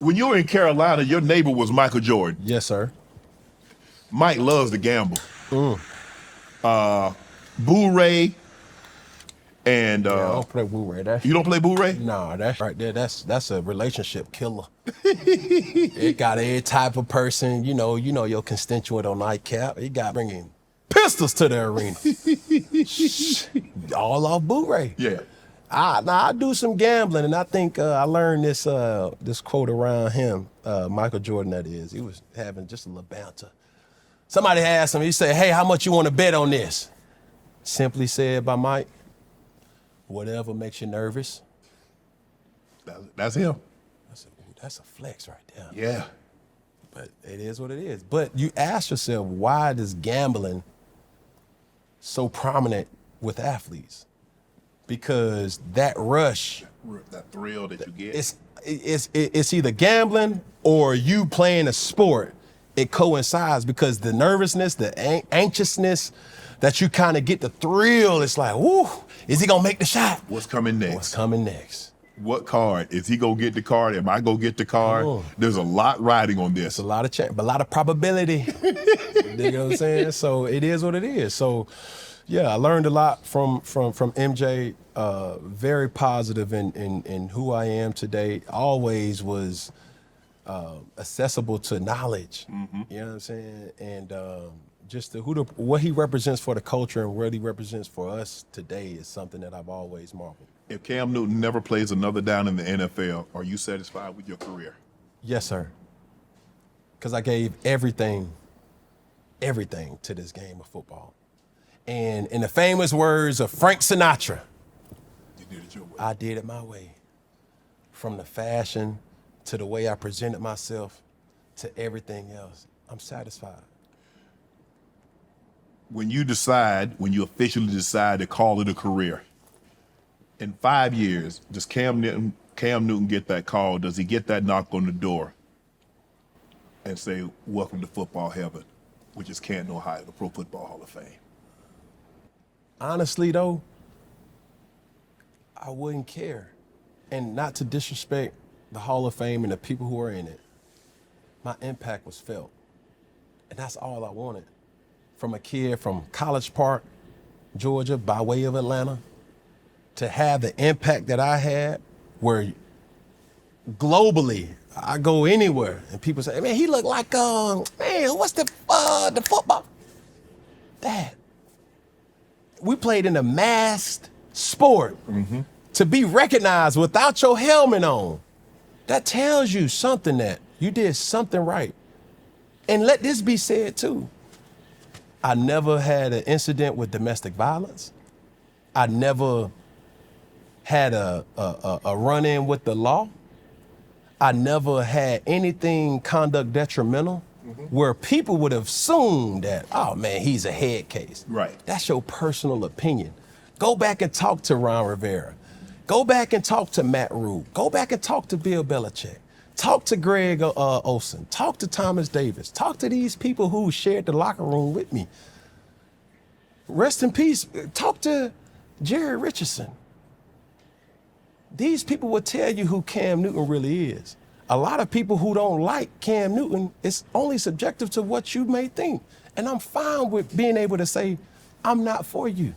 When you were in Carolina, your neighbor was Michael Jordan. Yes, sir. Mike loves to gamble. Boo Ray and Yeah, I don't play Blu-ray. you don't play Boo Ray? Nah, that's right there. That's a relationship killer. It got every type of person, your constituent on nightcap. It got bringing pistols to the arena. All off Blu-ray. Yeah. I do some gambling, and I think I learned this quote around him, Michael Jordan. That is, he was having just a little banter. Somebody asked him. He said, "Hey, how much you want to bet on this?" Simply said by Mike, "Whatever makes you nervous." That's him. That's a flex right there. Yeah. But it is what it is. But you ask yourself, why is gambling so prominent with athletes? Because that rush, that thrill that you get, it's either gambling or you playing a sport. It coincides because the nervousness, the anxiousness that you kind of get, the thrill, it's like, whoo, is he gonna make the shot? What's coming next? What's coming next? What card? Is he gonna get the card? Am I gonna get the card? There's a lot riding on this. It's a lot of chance, but a lot of probability. You know what I'm saying? So it is what it is. So yeah, I learned a lot from MJ. Very positive in who I am today. Always was accessible to knowledge. You know what I'm saying? And just what he represents for the culture and what he represents for us today is something that I've always marveled. If Cam Newton never plays another down in the NFL, are you satisfied with your career? Yes, sir. Because I gave everything to this game of football. And in the famous words of Frank Sinatra, You did it your way. I did it my way. From the fashion to the way I presented myself to everything else, I'm satisfied. When you officially decide to call it a career, in 5 years, does Cam Newton get that call? Does he get that knock on the door and say, "Welcome to football heaven," which is Canton, Ohio, the Pro Football Hall of Fame? Honestly, though, I wouldn't care. And not to disrespect the Hall of Fame and the people who are in it, my impact was felt. And that's all I wanted. From a kid from College Park, Georgia, by way of Atlanta, to have the impact that I had, where globally I go anywhere and people say, "Man, he look like what's the football?" Dad, we played in a masked sport. To be recognized without your helmet on, that tells you something, that you did something right. And let this be said too. I never had an incident with domestic violence. I never had a run-in with the law. I never had anything conduct detrimental where people would have assumed that, oh man, he's a head case. Right. That's your personal opinion. Go back and talk to Ron Rivera. Go back and talk to Matt Rule. Go back and talk to Bill Belichick. Talk to Greg Olsen. Talk to Thomas Davis. Talk to these people who shared the locker room with me. Rest in peace. Talk to Jerry Richardson. These people will tell you who Cam Newton really is. A lot of people who don't like Cam Newton, it's only subjective to what you may think. And I'm fine with being able to say, I'm not for you.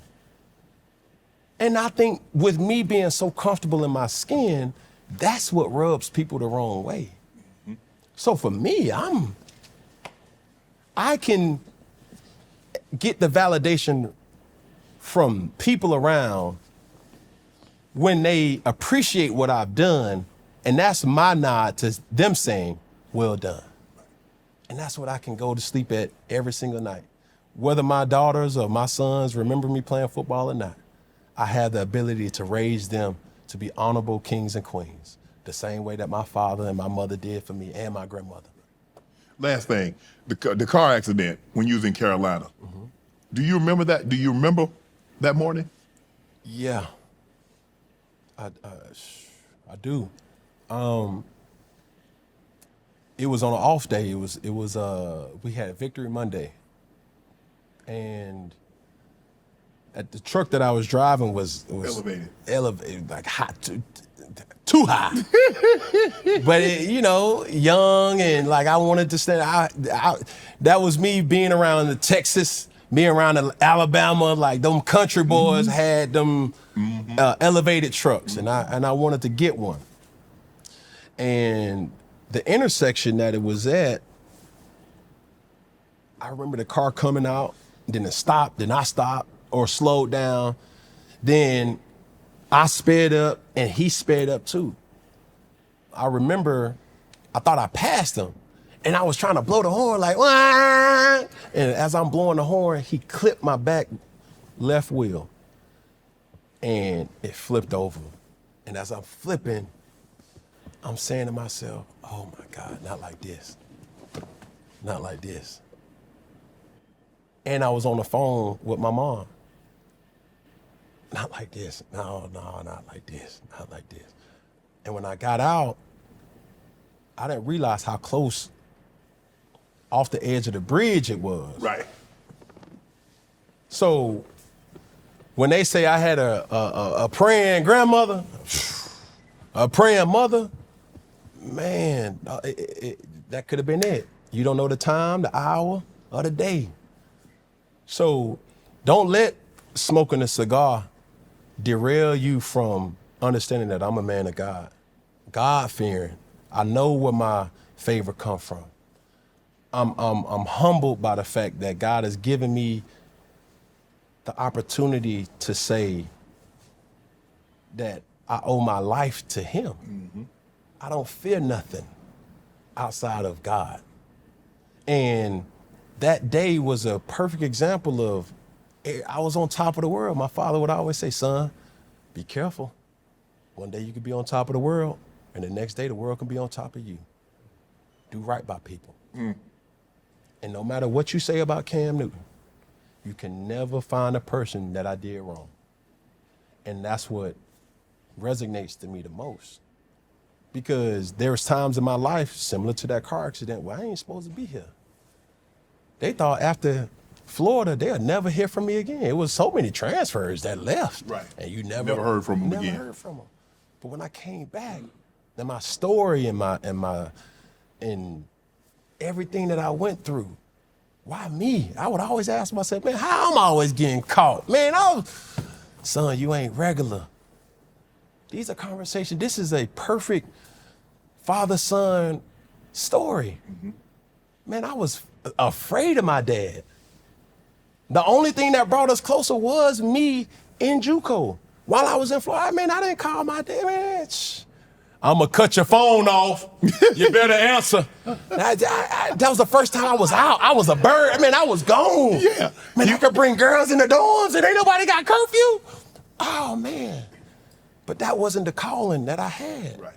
And I think with me being so comfortable in my skin, that's what rubs people the wrong way. So for me, I can get the validation from people around when they appreciate what I've done, and that's my nod to them saying, well done. And that's what I can go to sleep at every single night. Whether my daughters or my sons remember me playing football or not, I have the ability to raise them to be honorable kings and queens, the same way that my father and my mother did for me and my grandmother. Last thing, the car accident when you was in Carolina. Do you remember that? Do you remember that morning? Yeah, I do. It was on an off day. It was we had Victory Monday, and at the truck that I was driving was elevated, like hot, too high. But young and like I wanted to stand. That was me being around the Texas, being around the Alabama, like them country boys had them elevated trucks, and I wanted to get one. And the intersection that it was at, I remember the car coming out, then it stopped, then I stopped or slowed down. Then I sped up and he sped up too. I remember I thought I passed him and I was trying to blow the horn like, wah! And as I'm blowing the horn, he clipped my back left wheel and it flipped over. And as I'm flipping, I'm saying to myself, oh my God, not like this, not like this. And I was on the phone with my mom. Not like this, no, not like this, not like this. And when I got out, I didn't realize how close off the edge of the bridge it was. Right. So when they say I had a praying grandmother, a praying mother, man, that could have been it. You don't know the time, the hour, or the day. So don't let smoking a cigar derail you from understanding that I'm a man of God, God-fearing. I know where my favor come from. I'm humbled by the fact that God has given me the opportunity to say that I owe my life to him. I don't fear nothing outside of God. And that day was a perfect example of, I was on top of the world. My father would always say, son, be careful. One day you could be on top of the world, and the next day the world can be on top of you. Do right by people. And no matter what you say about Cam Newton, you can never find a person that I did wrong. And that's what resonates to me the most. Because there's times in my life, similar to that car accident, where I ain't supposed to be here. They thought after Florida, they'll never hear from me again. It was so many transfers that left. Right. And you never heard from them again. Never heard from them. But when I came back, then my story and everything that I went through, why me? I would always ask myself, man, how am I always getting caught? Man, son, you ain't regular. These are conversations. This is a perfect father-son story. Man, I was afraid of my dad. The only thing that brought us closer was me in JUCO. While I was in Florida, man, I didn't call my dad, man. I'm gonna cut your phone off. You better answer. That was the first time I was out. I was a bird. Man, I was gone. Yeah. Man, you could bring girls in the dorms and ain't nobody got curfew. Oh, man. But that wasn't the calling that I had. Right.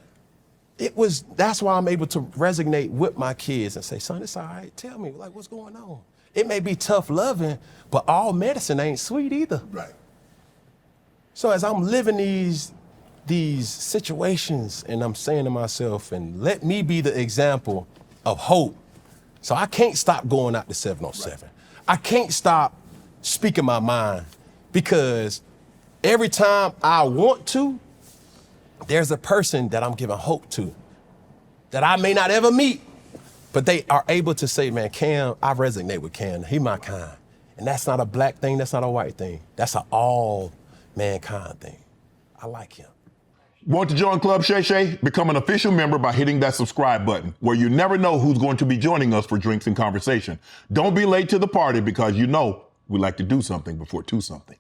That's why I'm able to resonate with my kids and say, son, it's all right. Tell me, like, what's going on? It may be tough loving, but all medicine ain't sweet either. Right. So as I'm living these situations and I'm saying to myself, and let me be the example of hope. So I can't stop going out to 707. Right. I can't stop speaking my mind because every time I want to, there's a person that I'm giving hope to that I may not ever meet, but they are able to say, man, Cam, I resonate with Cam. He my kind. And that's not a black thing. That's not a white thing. That's an all mankind thing. I like him. Want to join Club Shay Shay? Become an official member by hitting that subscribe button, where you never know who's going to be joining us for drinks and conversation. Don't be late to the party because we like to do something before two something.